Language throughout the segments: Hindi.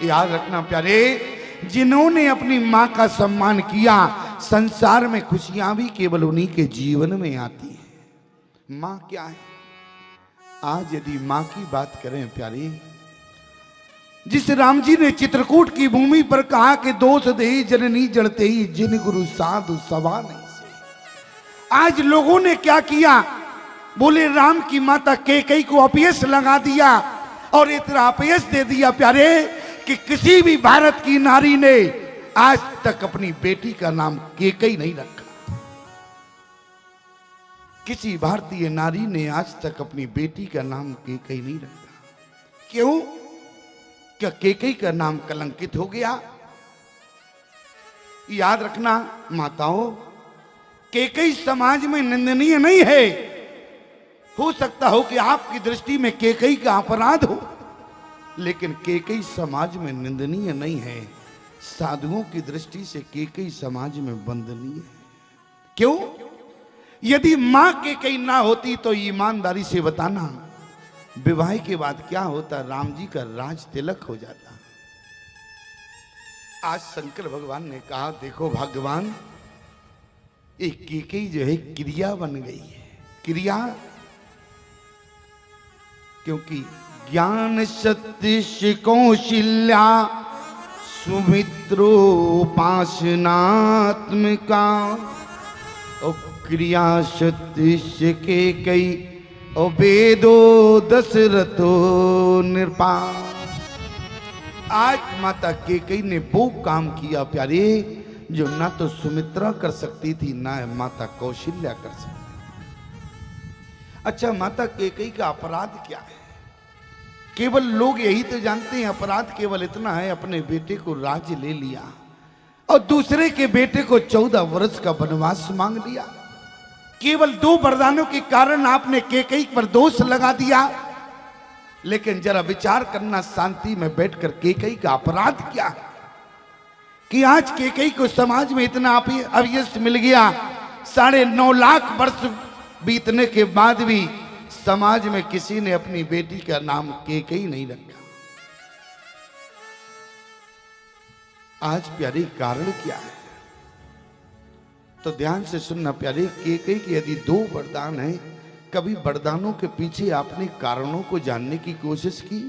याद रखना प्यारे, जिन्होंने अपनी माँ का सम्मान किया, संसार में खुशियां भी केवल उन्हीं के जीवन में आती है। माँ क्या है? आज यदि माँ की बात करें प्यारे, जिस राम जी ने चित्रकूट की भूमि पर कहा कि दोष दे जननी जड़ते ही जिन गुरु साधु सभा नहीं से, आज लोगों ने क्या किया? बोले राम की माता कैकेयी को अपयश लगा दिया और इतना अपयश दे दिया प्यारे कि किसी भी भारत की नारी ने आज तक अपनी बेटी का नाम कैकेयी नहीं रखा। किसी भारतीय नारी ने आज तक अपनी बेटी का नाम कैकेयी नहीं रखा। क्यों? क्या कैकेयी का नाम कलंकित हो गया? याद रखना माताओं, कैकेयी समाज में निंदनीय नहीं है। हो सकता हो कि आपकी दृष्टि में कैकेयी का अपराध हो, लेकिन कैकेयी समाज में निंदनीय नहीं है। साधुओं की दृष्टि से कैकेयी समाज में वंदनीय है। क्यों? यदि मां कैकेयी ना होती तो ईमानदारी से बताना, विवाह के बाद क्या होता? राम जी का राज तिलक हो जाता। आज शंकर भगवान ने कहा देखो भगवान, एक कैकेयी जो है क्रिया बन गई है। क्रिया क्योंकि ज्ञान सत्य कौशल्या सुमित्रोपासनात्मिका और क्रिया सत्य कैकेयी और वेदो दशरथो नृपा। आज माता कैकेयी ने वो काम किया प्यारे जो ना तो सुमित्रा कर सकती थी, ना माता कौशल्या कर सकती। अच्छा, माता कैकेयी का अपराध क्या है? केवल लोग यही तो जानते हैं, अपराध केवल इतना है, अपने बेटे को राज्य ले लिया और दूसरे के बेटे को 14 वर्ष का वनवास मांग लिया। केवल 2 वरदानों के कारण आपने कैकेयी पर दोष लगा दिया। लेकिन जरा विचार करना शांति में बैठकर, कैकेयी का अपराध क्या है कि आज कैकेयी को समाज में इतना अपयश मिल गया। 9.5 लाख वर्ष बीतने के बाद भी समाज में किसी ने अपनी बेटी का नाम कैकेयी नहीं रखा। आज प्यारे कारण क्या है? तो ध्यान से सुनना प्यारे, कैकेयी के यदि 2 वरदान हैं, कभी वरदानों के पीछे आपने कारणों को जानने की कोशिश की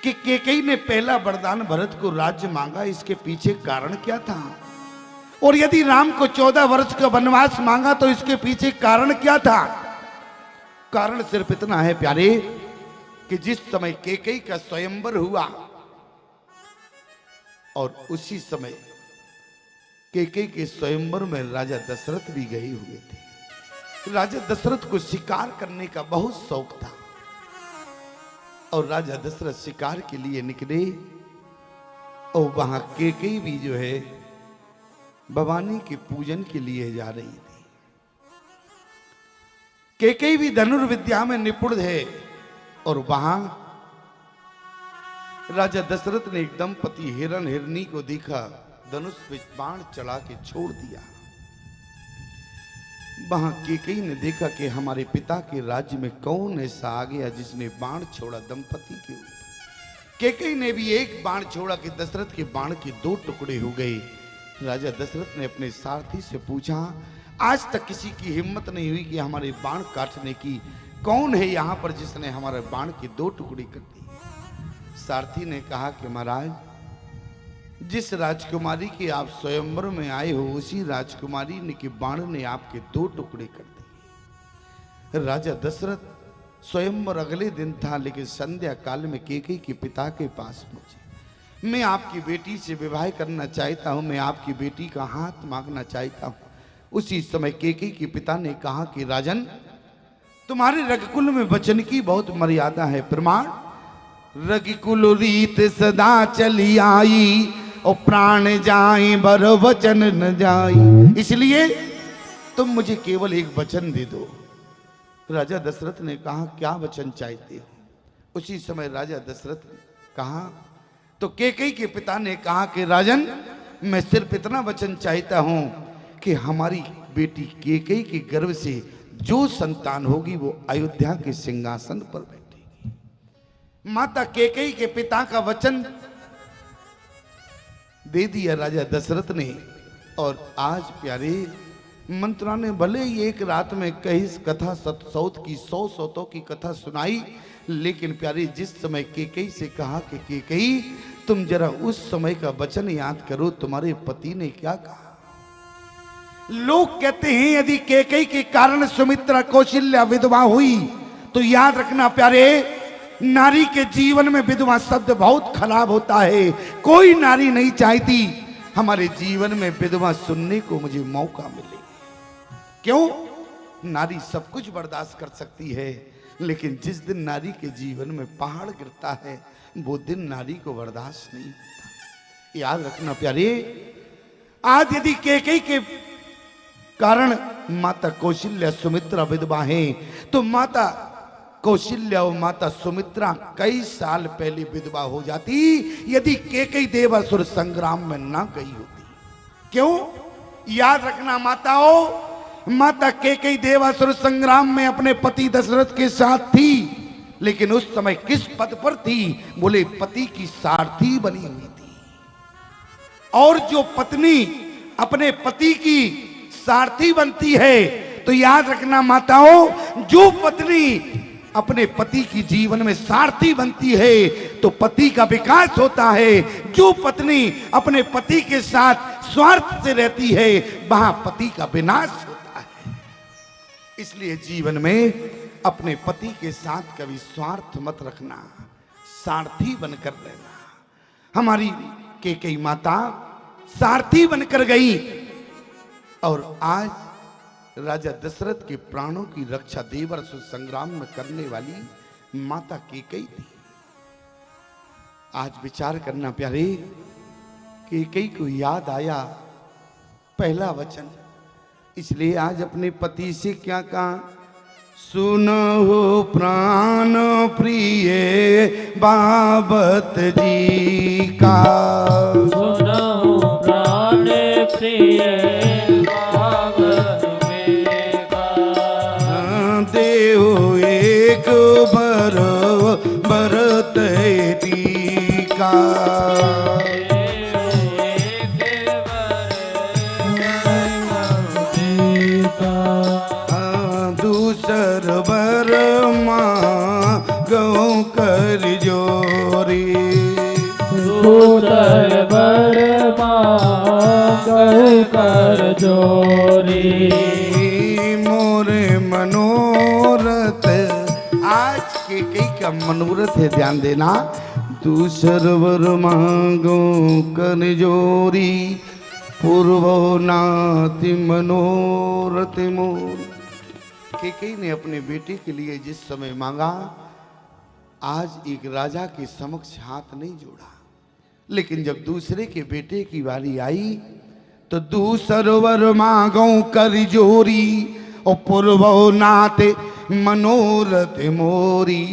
कि कैकेयी ने पहला वरदान भरत को राज्य मांगा, इसके पीछे कारण क्या था? और यदि राम को 14 वर्ष का वनवास मांगा तो इसके पीछे कारण क्या था? कारण सिर्फ इतना है प्यारे कि जिस समय कैकेयी का स्वयंवर हुआ और उसी समय कैकेयी के स्वयंवर में राजा दशरथ भी गए हुए थे। राजा दशरथ को शिकार करने का बहुत शौक था और राजा दशरथ शिकार के लिए निकले और वहां कैकेयी भी जो है भवानी के पूजन के लिए जा रही थी। कैकेयी भी धनुर्विद्या में निपुण है और वहां राजा दशरथ ने एक दंपति हिरण हिरनी को देखा, धनुष पे बाण चढ़ा के छोड़ दिया। वहां कैकेयी ने देखा कि हमारे पिता के राज्य में कौन ऐसा आ गया जिसने बाण छोड़ा दंपति के ऊपर। कैकेयी ने भी एक बाण छोड़ा कि दशरथ के बाण के 2 टुकड़े हो गए। राजा दशरथ ने अपने सारथी से पूछा, आज तक किसी की हिम्मत नहीं हुई कि हमारे बाण काटने की, कौन है यहां पर जिसने हमारे बाण के 2 टुकड़े कर दिए? सारथी ने कहा कि महाराज, जिस राजकुमारी के आप स्वयंवर में आए हो उसी राजकुमारी ने के बाण ने आपके 2 टुकड़े कर दिए। राजा दशरथ स्वयंवर अगले दिन था, लेकिन संध्या काल में कैकेयी के पिता के पास पहुंचे। मैं आपकी बेटी से विवाह करना चाहता हूं, मैं आपकी बेटी का हाथ मांगना चाहता हूं। उसी समय कैकेयी के पिता ने कहा कि राजन, तुम्हारे रघुकुल में वचन की बहुत मर्यादा है। प्रमाण, रघुकुल रीत सदा चली आई और प्राण जाए बर वचन न जाई, इसलिए तुम मुझे केवल एक वचन दे दो। राजा दशरथ ने कहा, क्या वचन चाहते हो? उसी समय राजा दशरथ ने कहा, तो कैकेयी के पिता ने कहा कि राजन, मैं सिर्फ इतना वचन चाहता हूं कि हमारी बेटी कैकेयी के गर्भ से जो संतान होगी वो अयोध्या के सिंहासन पर बैठेगी। माता कैकेयी के पिता का वचन दे दिया राजा दशरथ ने। और आज प्यारे मंत्रा ने भले ही एक रात में कई कथा सतसौत की 100 सौतों की कथा सुनाई, लेकिन प्यारे जिस समय केकई से कहा कि केकई तुम जरा उस समय का वचन याद करो, तुम्हारे पति ने क्या कहा। लोग कहते हैं यदि केकई के कारण सुमित्रा कौशल्या विधवा हुई तो याद रखना प्यारे, नारी के जीवन में विधवा शब्द बहुत खराब होता है। कोई नारी नहीं चाहती हमारे जीवन में विधवा सुनने को मुझे मौका मिले। क्यों? नारी सब कुछ बर्दाश्त कर सकती है, लेकिन जिस दिन नारी के जीवन में पहाड़ गिरता है वो दिन नारी को बर्दाश्त नहीं होता। याद रखना प्यारे, आज यदि केकई के कारण माता कौशल्या सुमित्रा विधवा हैं, तो माता कौशल्या और माता सुमित्रा कई साल पहले विधवा हो जाती यदि केकई देवासुर संग्राम में ना गई होती। क्यों? याद रखना माताओं, माता केकई देवासुर संग्राम में अपने पति दशरथ के साथ थी, लेकिन उस समय किस पद पर थी? बोले पति की सारथी बनी हुई थी। और जो पत्नी अपने पति की सारथी बनती है, तो याद रखना माताओं, जो पत्नी अपने पति की जीवन में सारथी बनती है तो पति का विकास होता है। जो पत्नी अपने पति के साथ स्वार्थ से रहती है वहां पति का विनाश होता है। इसलिए जीवन में अपने पति के साथ कभी स्वार्थ मत रखना, सारथी बनकर रहना। हमारी केकई माता सारथी बनकर गई और आज राजा दशरथ के प्राणों की रक्षा देवासुर संग्राम में करने वाली माता केकई थी। आज विचार करना प्यारे, केकई को याद आया पहला वचन, इसलिए आज अपने पति से क्या कहा? सुनो प्राण प्रिय बाबत जी का, सुनो प्राण प्रिय बाबत देव एक बरत टीका, दूसर बर मांगो कर जोरी, दूसर बर मांगो कर जोरी, मोरे मनोरथ। आज केकई का मनोरथ है, ध्यान देना। दूसर वर मांगो कर जोरी, पूर्वो नाति मनोरथ मोर। केकई ने अपने बेटे के लिए जिस समय मांगा, आज एक राजा के समक्ष हाथ नहीं जोड़ा, लेकिन जब दूसरे के बेटे की बारी आई तो दूसर वर मांगो कर जोरी और पूर्वो नाते मनोरथ मोरी,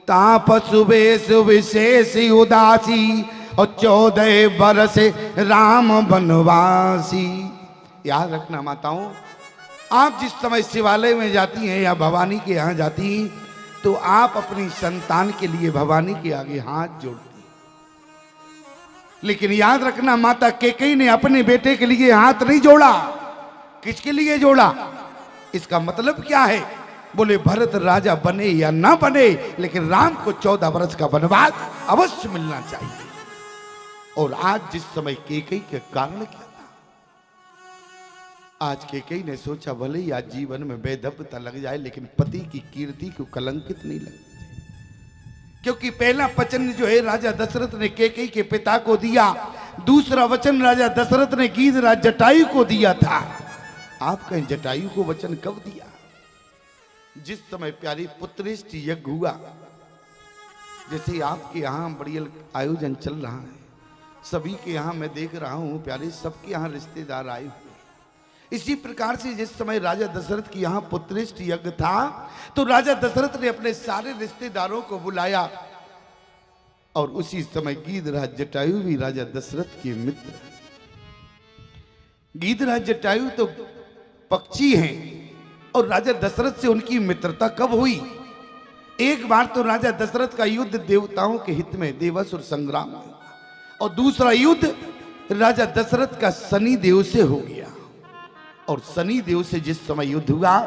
तापस वेश विशेष उदासी और 14 बरस राम वनवासी। याद रखना माताओं, आप जिस समय शिवालय में जाती हैं या भवानी के यहाँ जाती हैं तो आप अपनी संतान के लिए भवानी के आगे हाथ जोड़ती, लेकिन याद रखना माता केकई ने अपने बेटे के लिए हाथ नहीं जोड़ा। किसके लिए जोड़ा? इसका मतलब क्या है? बोले भरत राजा बने या ना बने, लेकिन राम को 14 वर्ष का वनवास अवश्य मिलना चाहिए। और आज जिस समय केकई के कारण क्या था? आज केकई ने सोचा भले ही आज जीवन में बेदब्यता लग जाए, लेकिन पति की कीर्ति को कलंकित नहीं लगना चाहिए। क्योंकि पहला वचन जो है राजा दशरथ ने केकई के पिता को दिया, दूसरा वचन राजा दशरथ ने गीधराज जटायु को दिया था। आप कहें जटायु को वचन कब दिया? जिस समय प्यारी पुत्रेष्ट यज्ञ हुआ, जैसे आपके यहाँ बड़ी आयोजन चल रहा है, सभी के यहाँ मैं देख रहा हूँ प्यारे, सबके यहाँ रिश्तेदार आए हुए। इसी प्रकार से जिस समय राजा दशरथ की यहाँ पुत्रेष्ट यज्ञ था, तो राजा दशरथ ने अपने सारे रिश्तेदारों को बुलाया और उसी समय गीधराज जटायु भी राजा दशरथ के मित्र। गीधराज जटायु तो पक्षी हैं और राजा दशरथ से उनकी मित्रता कब हुई? एक बार तो राजा दशरथ का युद्ध देवताओं के हित में देवासुर संग्राम में, और दूसरा युद्ध राजा दशरथ का शनि देव से हो गया। और शनि देव से जिस समय युद्ध हुआ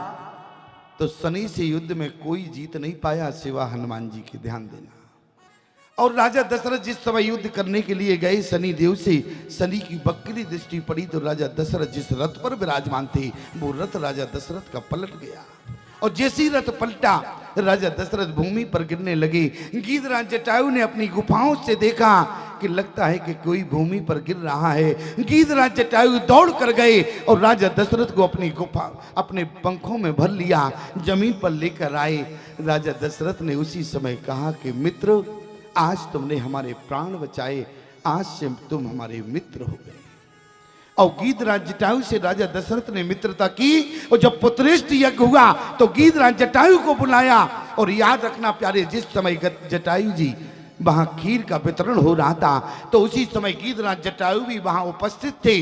तो शनि से युद्ध में कोई जीत नहीं पाया सिवा हनुमान जी के। ध्यान देना। और राजा दशरथ जिस समय युद्ध करने के लिए गए शनि देव से, शनि की बकरी दृष्टि पड़ी तो राजा दशरथ जिस रथ पर विराजमान थे वो रथ राजा दशरथ का पलट गया। और जैसी रथ पलटा राजा दशरथ भूमि पर गिरने लगे। गीधराज जटायु ने अपनी गुफाओं से देखा कि लगता है कि कोई भूमि पर गिर रहा है। गीधराज जटायु दौड़ कर गए और राजा दशरथ को अपनी गुफा अपने पंखों में भर लिया, जमीन पर लेकर आए। राजा दशरथ ने उसी समय कहा कि मित्र, आज तुमने हमारे प्राण बचाए, आज से तुम हमारे मित्र हो गए। और गीधराज जटायु से राजा दशरथ ने मित्रता की। और जब पुत्रेष्ट यज्ञ हुआ तो गीधराज जटायु को बुलाया। और याद रखना प्यारे, जिस समय जटायु जी वहां खीर का वितरण हो रहा था तो उसी समय गीधराज जटायु भी वहां उपस्थित थे।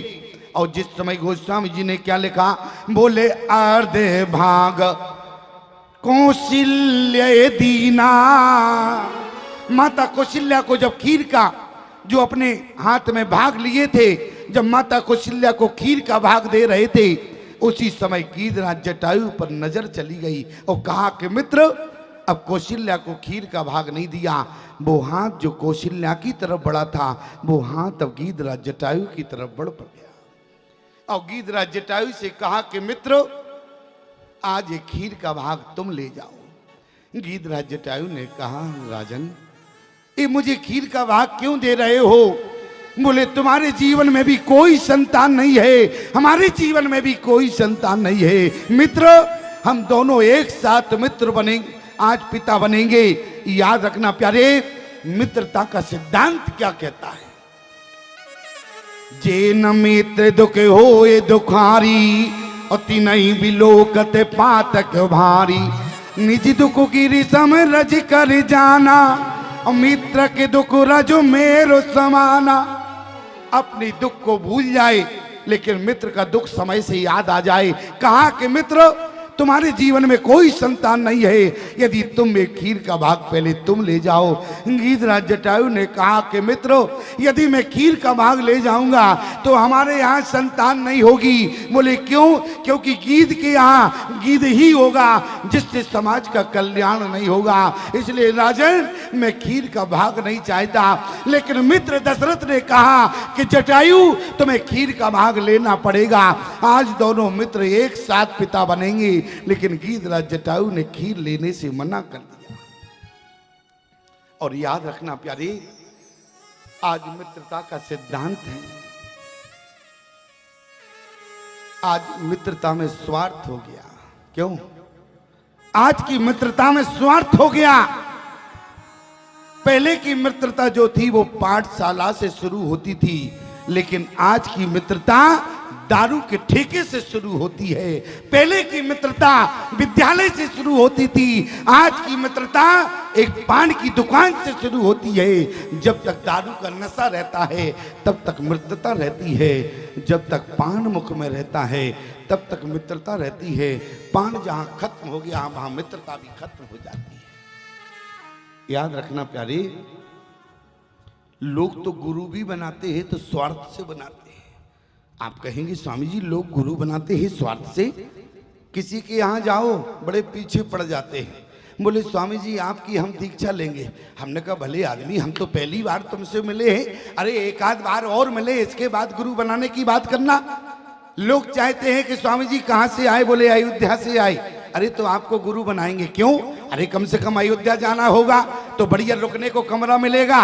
और जिस समय गोस्वामी जी ने क्या लिखा, बोले अर्धे भाग कौशल्य दीना। माता कौशल्या को जब खीर का जो अपने हाथ में भाग लिए थे, जब माता कौशल्या को खीर का भाग दे रहे थे, उसी समय गीधराज जटायु पर नजर चली गई और कहा कि मित्र, अब कौशल्या को खीर का भाग नहीं दिया। वो हाथ जो कौशल्या की तरफ बढ़ा था वो हाथ अब गीधराज जटायु की तरफ बढ़ पड़ गया। और गीधराज जटायु से कहा कि मित्र, आज ये खीर का भाग तुम ले जाओ। गीधराज जटायु ने कहा, राजन, ये मुझे खीर का भाग क्यों दे रहे हो? बोले तुम्हारे जीवन में भी कोई संतान नहीं है, हमारे जीवन में भी कोई संतान नहीं है। मित्र, हम दोनों एक साथ मित्र बनेंगे, आज पिता बनेंगे। याद रखना प्यारे, मित्रता का सिद्धांत क्या कहता है। जे न मित्र दुख होए दुखारी, अति नहीं बिलोकत पातक भारी। निज दुख गिरी सम रज कर जाना, मित्र के दुख रजो मेरो समाना। अपनी दुख को भूल जाए लेकिन मित्र का दुख समय से याद आ जाए। कहा कि मित्र, तुम्हारे जीवन में कोई संतान नहीं है, यदि तुम एक खीर का भाग पहले तुम ले जाओ। गीधराज जटायु ने कहा कि मित्रों, यदि मैं खीर का भाग ले जाऊंगा तो हमारे यहाँ संतान नहीं होगी। बोले क्यों? क्योंकि गीध के यहाँ गीध ही होगा, जिससे समाज का कल्याण नहीं होगा। इसलिए राजन, मैं खीर का भाग नहीं चाहता। लेकिन मित्र दशरथ ने कहा कि जटायु, तुम्हें खीर का भाग लेना पड़ेगा। आज दोनों मित्र एक साथ पिता बनेंगे। लेकिन गीधराज जटायु ने खीर लेने से मना कर दिया। और याद रखना प्यारे, आज मित्रता का सिद्धांत है, आज मित्रता में स्वार्थ हो गया। क्यों? आज की मित्रता में स्वार्थ हो गया। पहले की मित्रता जो थी वो पाठशाला से शुरू होती थी, लेकिन आज की मित्रता दारू के ठेके से शुरू होती है। पहले की मित्रता विद्यालय से शुरू होती थी, आज की मित्रता एक पान की दुकान से शुरू होती है। जब तक दारू का नशा रहता है तब तक मित्रता रहती है, जब तक पान मुख में रहता है तब तक मित्रता रहती है। पान जहां खत्म हो गया वहां मित्रता भी खत्म हो जाती है। याद रखना प्यारे, लोग तो गुरु भी बनाते हैं तो स्वार्थ से बनाते हैं। आप कहेंगे स्वामी जी, लोग गुरु बनाते हैं स्वार्थ से? किसी के यहाँ जाओ, बड़े पीछे पड़ जाते हैं। बोले स्वामी जी, आपकी हम दीक्षा लेंगे। हमने कहा भले आदमी, हम तो पहली बार तुमसे मिले हैं, अरे एक आध बार और मिले, इसके बाद गुरु बनाने की बात करना। लोग चाहते हैं कि स्वामी जी कहाँ से आए? बोले अयोध्या से आए। अरे तो आपको गुरु बनाएंगे। क्यों? अरे कम से कम अयोध्या जाना होगा तो बढ़िया रुकने को कमरा मिलेगा,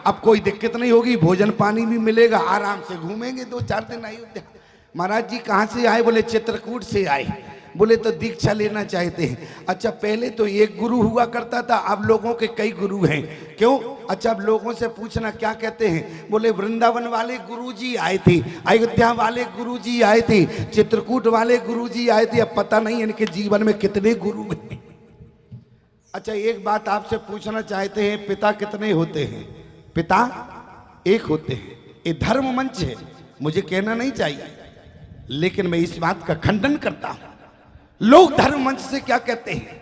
अब कोई दिक्कत नहीं होगी, भोजन पानी भी मिलेगा, आराम से घूमेंगे 2-4 दिन अयोध्या। महाराज जी कहाँ से आए? बोले चित्रकूट से आए। बोले तो दीक्षा लेना चाहते हैं। अच्छा, पहले तो एक गुरु हुआ करता था, अब लोगों के कई गुरु हैं। क्यों? अच्छा, अब लोगों से पूछना क्या कहते हैं? बोले वृंदावन वाले गुरुजी आए थे, अयोध्या वाले गुरुजी आए थे, चित्रकूट वाले गुरुजी आए थे। अब पता नहीं इनके जीवन में कितने गुरु हैं। अच्छा, एक बात आपसे पूछना चाहते हैं, पिता कितने होते हैं? पिता एक होते हैं। ये धर्म मंच है, मुझे कहना नहीं चाहिए, लेकिन मैं इस बात का खंडन करता हूं। लोग धर्म मंच से क्या कहते हैं?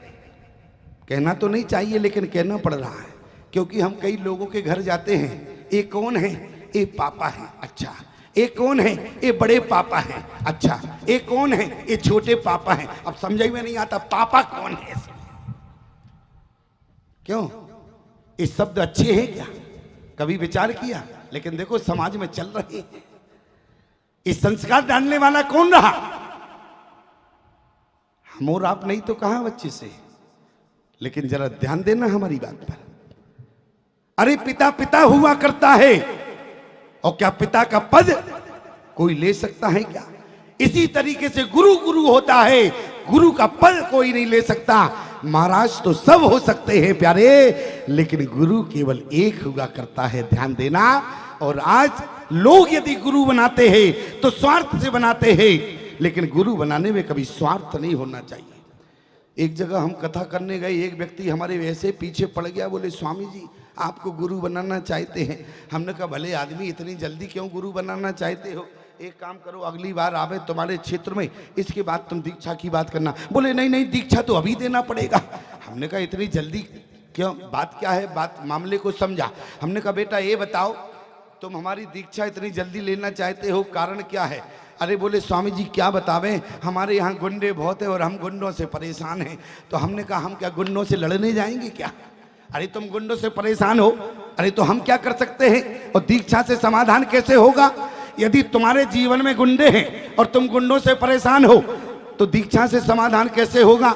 कहना तो नहीं चाहिए लेकिन कहना पड़ रहा है, क्योंकि हम कई लोगों के घर जाते हैं। ये कौन है? ये पापा है। अच्छा, ये कौन है? ये बड़े पापा हैं। अच्छा, ये कौन है? ये छोटे पापा हैं। अब समझ में नहीं आता पापा कौन है। क्यों? ये शब्द अच्छे हैं क्या? कभी विचार किया? लेकिन देखो समाज में चल रहे हैं। इस संस्कार डालने वाला कौन रहा? हम और आप नहीं तो कहां बच्चे से। लेकिन जरा ध्यान देना हमारी बात पर। अरे पिता पिता हुआ करता है, और क्या पिता का पद कोई ले सकता है क्या? इसी तरीके से गुरु गुरु होता है, गुरु का पद कोई नहीं ले सकता। महाराज तो सब हो सकते हैं प्यारे, लेकिन गुरु केवल एक हुआ करता है। ध्यान देना। और आज लोग यदि गुरु बनाते हैं तो स्वार्थ से बनाते हैं, लेकिन गुरु बनाने में कभी स्वार्थ नहीं होना चाहिए। एक जगह हम कथा करने गए, एक व्यक्ति हमारे वैसे पीछे पड़ गया, बोले स्वामी जी आपको गुरु बनाना चाहते हैं। हमने कहा भले आदमी इतनी जल्दी क्यों गुरु बनाना चाहते हो? एक काम करो, अगली बार आवे तुम्हारे क्षेत्र में, इसके बाद तुम दीक्षा की बात करना। बोले नहीं नहीं, दीक्षा तो अभी देना पड़ेगा। हमने कहा इतनी जल्दी क्यों? बात क्या है? बात मामले को समझा। हमने कहा बेटा ये बताओ, तुम हमारी दीक्षा इतनी जल्दी लेना चाहते हो, कारण क्या है? अरे बोले स्वामी जी क्या बतावें, हमारे यहाँ गुंडे बहुत है और हम गुंडों से परेशान हैं। तो हमने कहा हम क्या गुंडों से लड़ने जाएंगे क्या? अरे तुम गुंडों से परेशान हो, अरे तो हम क्या कर सकते हैं? और दीक्षा से समाधान कैसे होगा? यदि तुम्हारे जीवन में गुंडे हैं और तुम गुंडों से परेशान हो तो दीक्षा से समाधान कैसे होगा?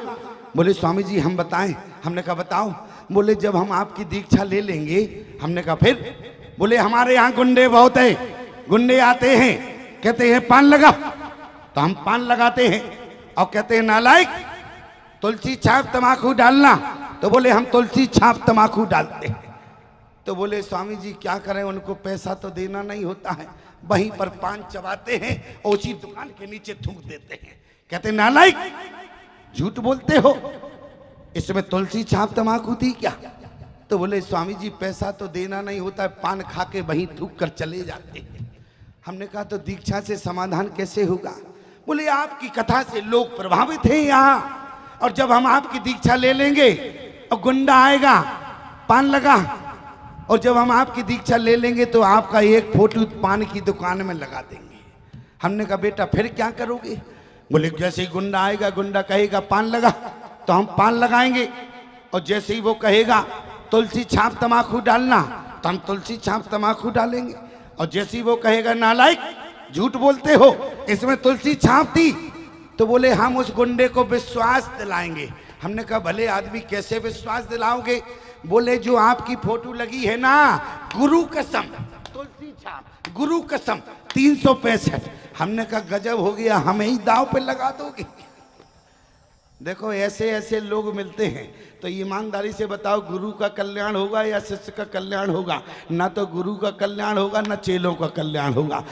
बोले स्वामी जी हम बताएं। हमने कहा बताओ। बोले जब हम आपकी दीक्षा ले लेंगे। हमने कहा फिर? बोले हमारे यहाँ गुंडे बहुत है, गुंडे आते हैं, कहते हैं पान लगा, तो हम पान लगाते हैं, और कहते हैं नालायक तुलसी छाप तमाकू डालना, तो बोले हम तुलसी छाप तमाकू डालते हैं। तो बोले स्वामी जी क्या करें, उनको पैसा तो देना नहीं होता है, वहीं पर पान चबाते हैं और उसी दुकान के नीचे थूक देते हैं। कहते नालायक झूठ बोलते हो, इसमें तुलसी छाप तमाकू थी क्या? तो बोले स्वामी जी पैसा तो देना नहीं होता है, पान खा के वहीं थूक कर चले जाते हैं। हमने कहा तो दीक्षा से समाधान कैसे होगा? बोले आपकी कथा से लोग प्रभावित हैं यहाँ, और जब हम आपकी दीक्षा ले लेंगे और गुंडा आएगा पान लगा, और जब हम आपकी दीक्षा ले लेंगे तो आपका एक फोटो पान की दुकान में लगा देंगे। हमने कहा बेटा फिर क्या करोगे? बोले जैसे ही गुंडा आएगा, गुंडा कहेगा पान लगा, तो हम पान लगाएंगे, और जैसे ही वो कहेगा तुलसी छाप तमाकू डालना, तो हम तुलसी छाप तमाकू डालेंगे, और जैसे ही वो कहेगा नालायक झूठ बोलते हो, इसमें तुलसी छाप थी, तो बोले हम उस गुंडे को विश्वास दिलाएंगे। हमने कहा भले आदमी कैसे विश्वास दिलाओगे? बोले जो आपकी फोटो लगी है ना, गुरु कसम तुलसी छाप गुरु कसम 365। हमने कहा गजब हो गया, हमें ही दाव पे लगा दोगे। देखो ऐसे ऐसे लोग मिलते हैं, तो ईमानदारी से बताओ गुरु का कल्याण होगा या शिष्य का कल्याण होगा? ना तो गुरु का कल्याण होगा, ना चेलों का कल्याण होगा।